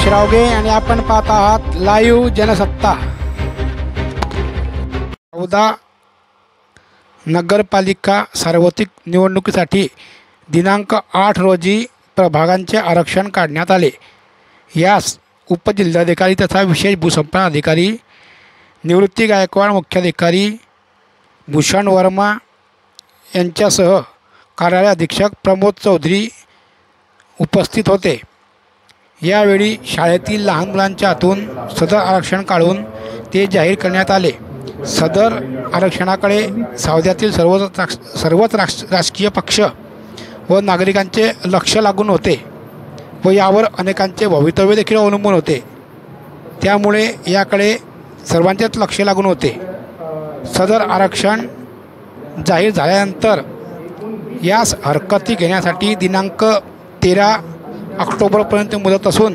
श्रावगे आणि आपण पाहत आहात लाईव्ह जनसत्ता। 14 नगरपालिका सार्वत्रिक निवडणुकीसाठी दिनांक 8 रोजी प्रभागांचे आरक्षण काढण्यात आले। यास उपजिल्हाधिकारी तथा विशेष भूसंपादन अधिकारी निवृत्ती गायकवाड, मुख्याधिकारी भूषण वर्मा यांच्यासह कार्यालय अधीक्षक प्रमोद चौधरी उपस्थित होते। यावेळी शाळेतील लहान मुलांच्या हातून सदर आरक्षण काढून ते जाहीर करण्यात आले। सदर आरक्षणाकडे सावध्यातील सर्वच राजकीय पक्ष व नागरिकांचे लक्ष लागून होते व यावर अनेकांचे भवितव्य देखील अवलंबून होते। त्यामुळे याकडे सर्वांचेच लक्ष लागून होते। सदर आरक्षण जाहीर झाल्यानंतर यास हरकती घेण्यासाठी दिनांक 13 ऑक्टोबरपर्यंत मुदत असून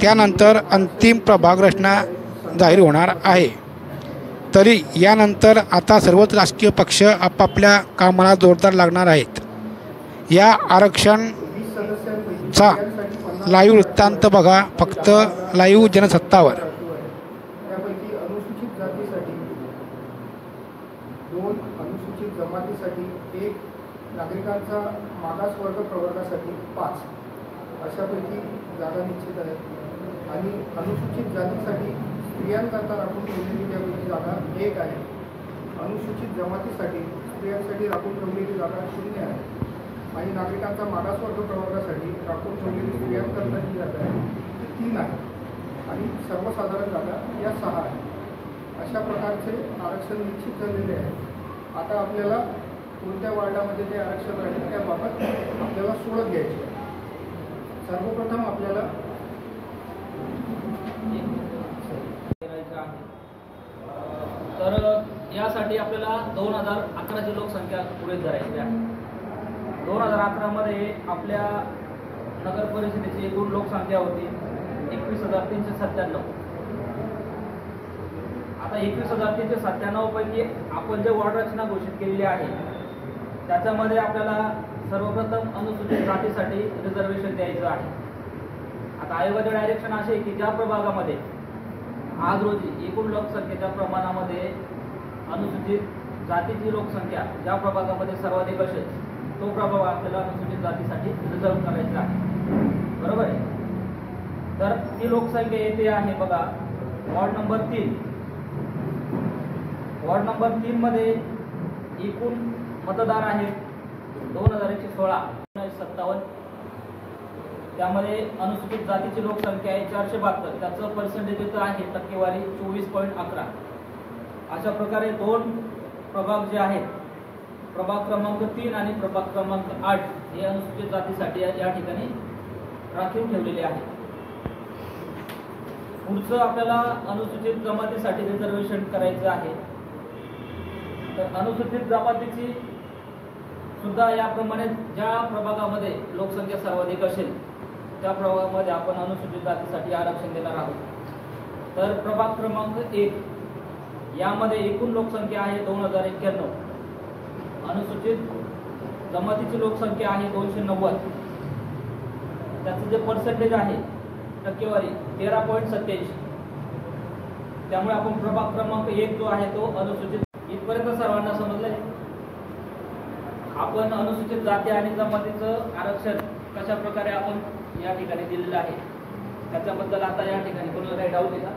त्यानंतर अंतिम प्रभाग रचना जाहीर होणार आहे। तरी यानंतर आता सर्वच राजकीय पक्ष आपापल्या कामाला जोरदार लागणार आहेत। या आरक्षणचा लाईव्ह वृत्तांत बघा फक्त लाईव्ह जनसत्तावर। त्यापैकी अनुसूचित जातीसाठी 2, अनुसूचित जमातीसाठी 1, नागरिकांचा मागासवर्ग प्रवर्गासाठी 5 अशापैकी जागा निश्चित आहेत। आणि अनुसूचित जातीसाठी स्त्रियांकरता राखून ठेवलेली त्यापैकी जागा 1 आहे। अनुसूचित जमातीसाठी स्त्रियांसाठी राखून ठेवलेली जागा 0 आहे आणि नागरिकांचा मागासवर्ग प्रवर्गासाठी राखून ठेवलेली स्त्रियांकरता जी जागा आहे ती 3 आहे आणि सर्वसाधारण जागा या 6 आहेत। अशा प्रकारचे आरक्षण निश्चित झालेले आहे। आता आपल्याला कोणत्या वार्डामध्ये ते आरक्षण राहील त्याबाबत आपल्याला सोडत घ्यायची आहे। सर्वप्रथम आपल्याला तर यासाठी आपल्याला 2011ची लोकसंख्या पुढे धरायची आहे। 2011 मध्ये आपल्या नगर परिषदेची एकूण लोकसंख्या होती 21,397। आता 21,397 पैकी आपण जे वार्ड रचना घोषित केलेली आहे त्याच्यामध्ये आपल्याला सर्वप्रथम अनुसूचित जातीसाठी रिझर्वेशन द्यायचं आहे। आता आयोगाचे डायरेक्शन असे की ज्या प्रभागामध्ये आज रोजी एकूण लोकसंख्येच्या प्रमाणामध्ये अनुसूचित जातीची लोकसंख्या ज्या प्रभागामध्ये सर्वाधिक असेल तो प्रभाग आपल्याला अनुसूचित जातीसाठी रिझर्व करायचा आहे, बरोबर आहे। तर ती लोकसंख्या येथे आहे बघा वॉर्ड नंबर 3। वॉर्ड नंबर 3 मध्ये एकूण मतदार आहेत 2116 त्यामध्ये अनुसूचित जातीची लोकसंख्या आहे 472, त्याचं पर्सेंटेज येतं आहे टक्केवारी 24.11। अशा प्रकारे 2 प्रभाग जे आहेत प्रभाग क्रमांक 3 आणि प्रभाग क्रमांक 8 हे अनुसूचित जातीसाठी या ठिकाणी राखीव ठेवलेले आहे। पुढचं आपल्याला अनुसूचित जमातीसाठी रिझर्वेशन करायचं आहे। तर अनुसूचित जमातीची सुद्धा याप्रमाणे ज्या प्रभागामध्ये लोकसंख्या सर्वाधिक असेल त्या प्रभागामध्ये आपण अनुसूचित जातीसाठी आरक्षण देणार आहोत। तर प्रभाग क्रमांक 1 यामध्ये एकूण लोकसंख्या आहे 2091, अनुसूचित जमातीची लोकसंख्या आहे 290, त्याचं जे पर्सेंटेज आहे टक्केवारी 13.87। त्यामुळे आपण प्रभाग क्रमांक 1 जो आहे तो अनुसूचित। इथपर्यंत सर्वांना समजलंय? आपण अनुसूचित जाती आणि जमातीचं आरक्षण कशा प्रकारे आपण या ठिकाणी दिलेलं आहे त्याच्याबद्दल आता या ठिकाणी कोणाला काही डाऊट आहे का?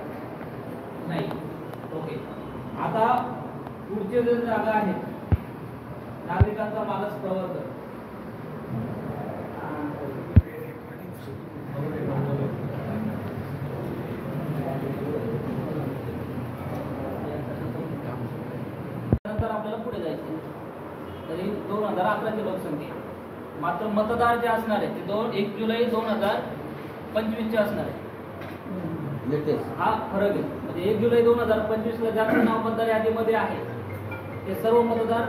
नाही, ओके। आता पुढचे जे जागा आहेत नागरिकांचा मागास प्रवर्ग, नंतर आपल्याला पुढे जायचं। तरी 2011ची लोकसंख्या मात्र मतदार जे असणार आहे ते 1 जुलै 2025 चे असणार आहे। हा फरक आहे, म्हणजे 1 जुलै 2025 ज्यांचं नाव मतदार यादीमध्ये आहे ते सर्व मतदार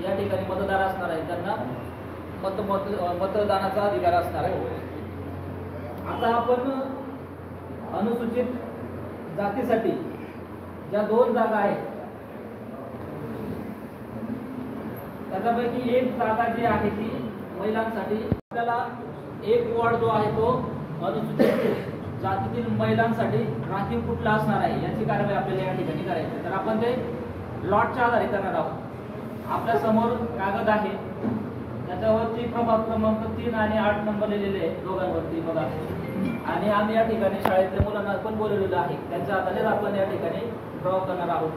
या ठिकाणी मतदार असणार आहेत, त्यांना मतदानाचा अधिकार असणार आहे। आता आपण अनुसूचित जातीसाठी ज्या 2 जागा आहेत त्याच्यापैकी एक जागा जी आहे ती महिलांसाठी आपल्याला एक वॉर्ड जो आहे तो अनुसूचित जातीतील महिलांसाठी राखीव कुठला असणार आहे याची कारवाई आपल्याला या ठिकाणी करायची आहे. तर आपण ते लॉटच्या आधारे करणार आहोत. आपल्या समोर कागद आहे, त्याच्यावरती प्रभाग क्रमांक 3 आणि 8 नंबर लिहिलेले आहे दोघांवरती बघा. आणि आम्ही या ठिकाणी शाळेतल्या मुलांना पण बोलवलेलं आहे, त्यांच्या हातानेच आपण या ठिकाणी ड्रॉ करणार आहोत.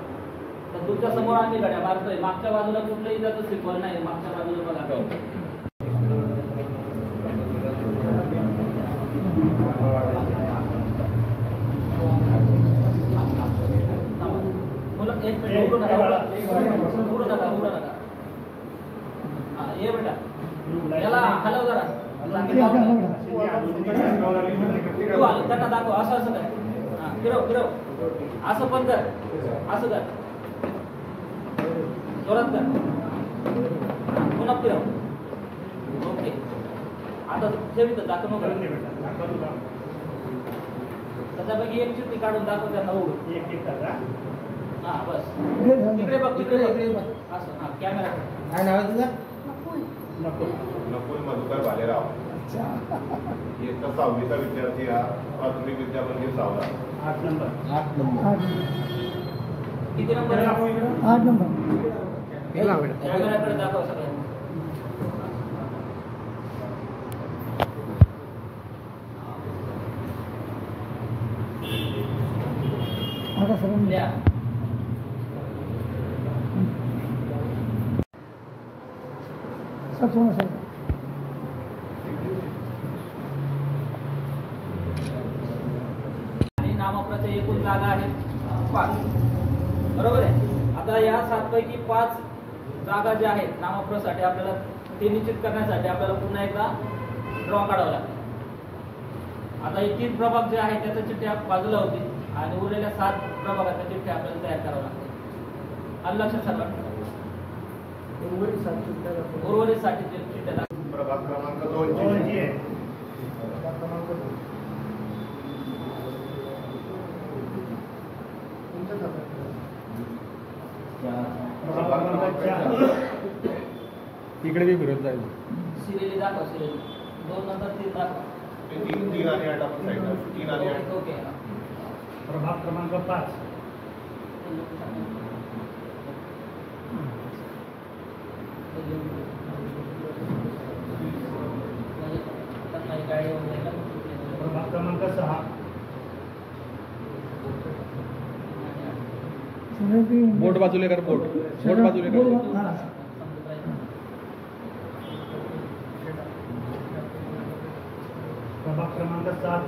तर तुमच्या समोर आम्ही गाड्या मारतोय. मागच्या बाजूला कुठलंही त्याचं सिम्बॉल नाही, मागच्या बाजूला बघा. मुलं एक मिनिट उडू नका. हा ये बेटा, याला हलव जरा. तू आलं त्यांना दाखव. असं काय, हा फिरव. असं पण कर, असं कर, जोरात कर, पुन्हा फिरव. ओके. आता ठेवी तर दाखव नको. त्याच्यापैकी एक चिठ्ठी काढून दाखव त्यांना. उघड. हा बस. तिकडे बघ. असं हा कॅमेरा. काय नाव आहे तुझं? नकुल मधुकर भालेराव. इयत्ता 6वीचा विद्यार्थी हा. प्राथमिक विद्या मंदिर सावरा. 8 नंबर. किती नंबर? 8 नंबर. कॅमेराकडे दाखव सगळं. लिहा. आणि नामाप्रच्या एकूण जागा आहेत 5. बरोबर आहे. आता या 7 पैकी 5 जागा ज्या आहेत नामप्रसाठी आपल्याला ते निश्चित करण्यासाठी आपल्याला पुन्हा एकदा ड्रॉ काढावं लागतं. आता हे 3 प्रभाग जे आहेत त्याच्या चिठ्ठ्या बाजूला होती आणि उरलेल्या 7 प्रभागाच्या चिठ्ठ्या आपल्याला तयार कराव्या लागतात. आलं लक्षात सगळं? उर्वरित 60 चिठ्ठ्या दाखवा. प्रभाग क्रमांक 2 ची आहे. इकडे बी फिरत जाईल. सिरियली दाखव. सिरियली 2 नंतर 3 दाखवा. 3 आणि 8 आपण साईडला. 3 आणि 8. ओके. प्रभाग क्रमांक 5. प्रभाग क्रमांक 6. बोट बाजूला कर. बोट बाजूला कर. प्रभाग क्रमांक 7.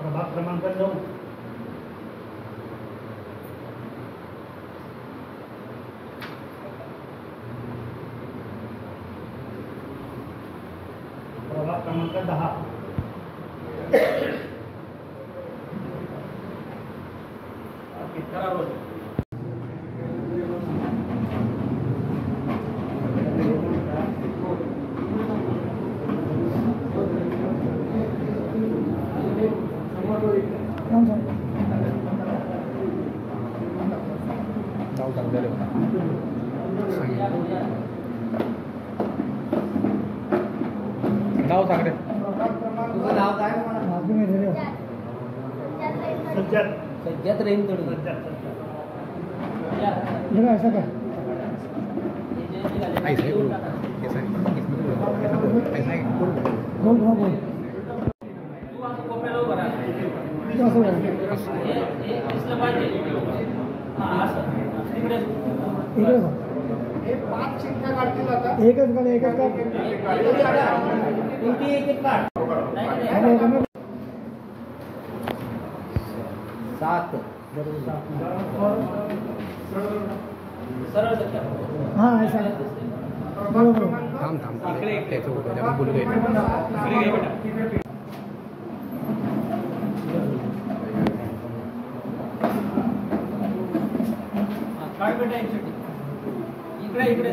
प्रभाग क्रमांक 9. प्रभाग क्रमांक 10. नाव सांगता रे. नाव सांग रे. तुझं नाव काय? सज्जाद रहीम तोडगे. ऐसा है बोल. ऐसा है. ऐसा है. बोल. तू असं कोपऱ्याला उभं राहा. हे दिसलं पाहिजे. हा असं तिकडे हे 5 चिठ्ठ्या काढतील आता. एकच काढ. एक काढ. नाही. 7. सरळ धक्का. हां ऐसा. थांब. त्याचं होतं त्यामुळे बोलू दे. काढ बेटा एक चिठ्ठी. इकडे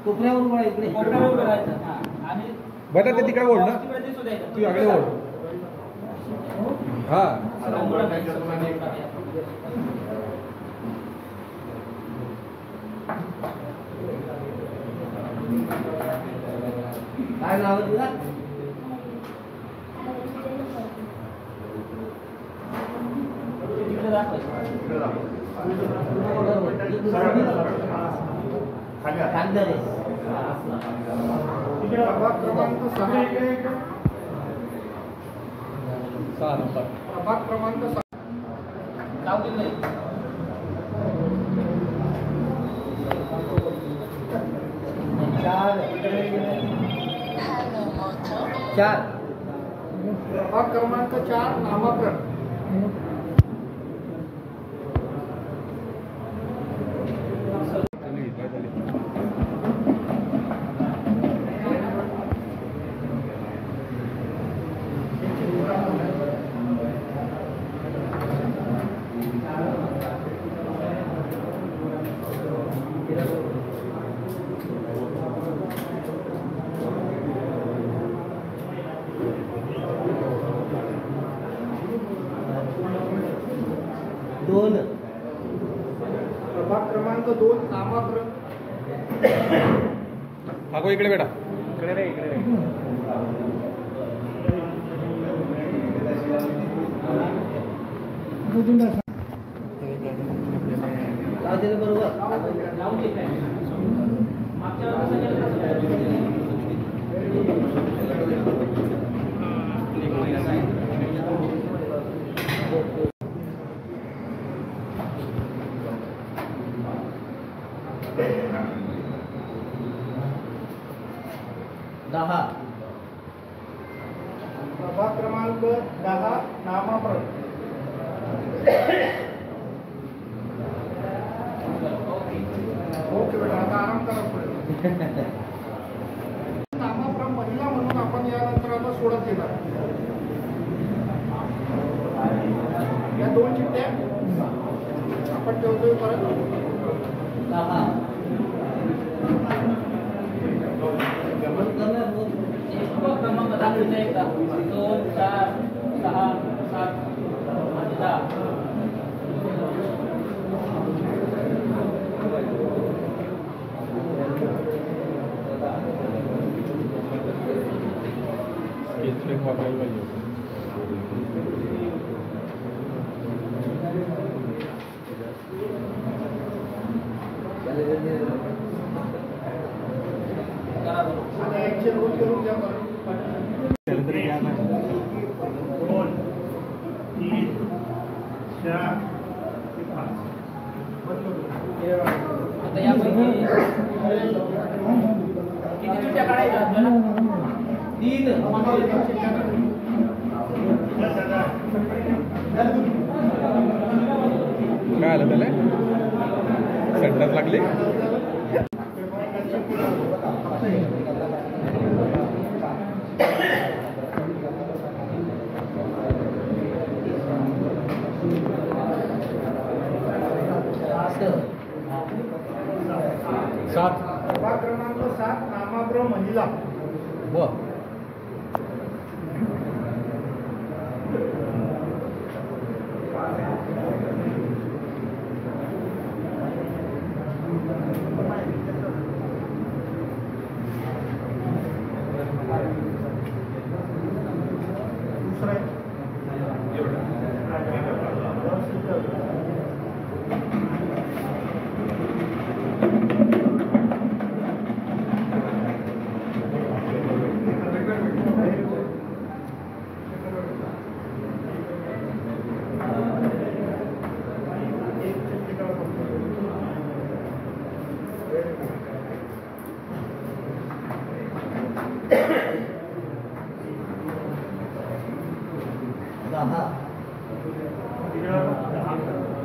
कोपऱ्यावर उभा इकडे. कोपऱ्यावर उभं राहायचं. हा आणि बरं ते तिकडे ओढ ना. तिकडे दिसू द्यायचं. तू आकडे ओढ. हा. इकडे दाखवायचं. प्रभाग क्रमांक 6. प्रभाग क्रमांक 6. जाऊ दिलं नाही. प्रभाग क्रमांक 4 नामाकरण. प्रभाग क्रमांक 2 नामाकरण. भागो इकडे बेटा. इकडे रे इकडे. जाऊ देत नाही. मागच्या वेळेस 10. प्रभाग क्रमांक 10 नामाकरण. ओके बेटा, आता आराम करा पुढे. नामाकरण महिला म्हणून आपण यानंतर आता सोडत येणार. या 2 चिठ्ठ्या आपण ठेवतोय परत. 10. क्रमांक दाखवता एकदा 2, 4, 6, 7 आणि 10. आणि यांचे नोट करून घ्या बरं. 2, 3, 4, 5. आता यापैकी किती चिठ्ठ्या काढायच्या आपल्याला? 3. काय आलं त्याला? संडास लागली? प्रभाग क्रमांक 7 नामाकरण महिला.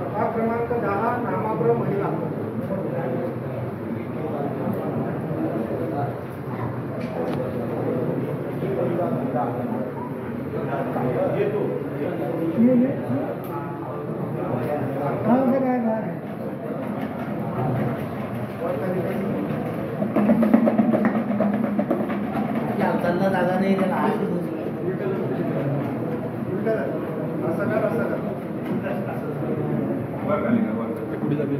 प्रभाग क्रमांक 10 नामाकरण महिला. जागा नाही त्याला कुठे जाईल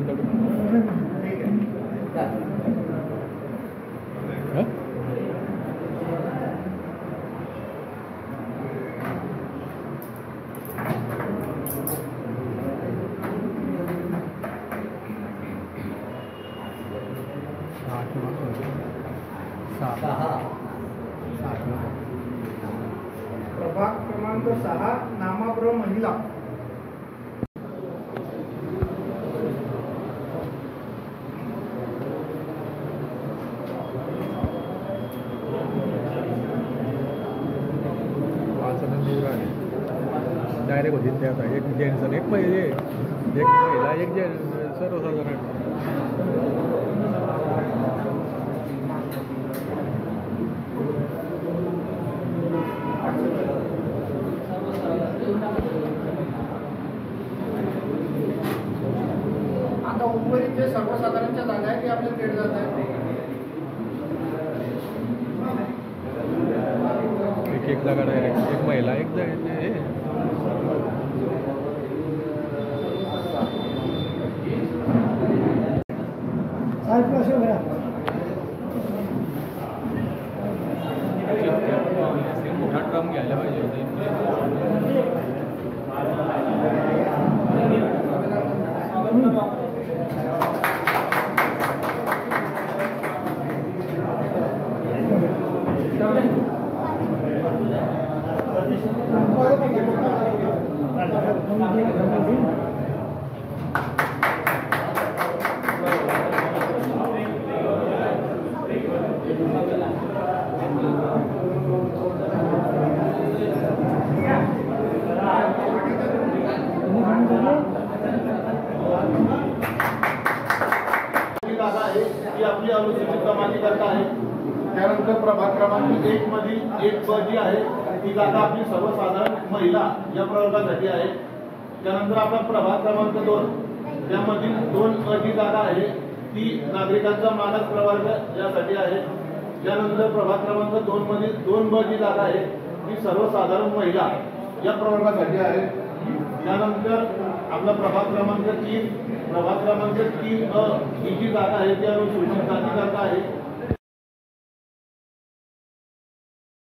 प्रभाग क्रमांक 6 नामाब्र महिला. डायरेक्ट होती ते आता एक जेंट्स आणि एक महिला एक जेंट्स सर्वसाधारण. आता उर्वरित जे सर्वसाधारणच्या जागा आहे ते आपल्याला केलं जात आहे. एक जागा डायरेक्ट एक महिला एक हे मोठा ट्रम घ्यायला पाहिजे. ही आपली अनुसूचित जमाती करता आहे. त्यानंतर प्रभाग क्रमांक 1 मधील 1 ब जी आहे ती जागा आपली सर्वसाधारण महिला या प्रवर्गासाठी आहे. त्यानंतर आपला प्रभाग क्रमांक 2 त्यामधील 2 अ जी जागा आहे ती नागरिकांचा मागास प्रवर्ग यासाठी आहे. त्यानंतर प्रभाग क्रमांक 2 मधील 2 ब जी जागा आहे ती सर्वसाधारण महिला या प्रवर्गासाठी आहे. त्यानंतर आपला प्रभाग क्रमांक 3 अ ही जी जागा आहे ती अनुसूचित जाती करता आहे.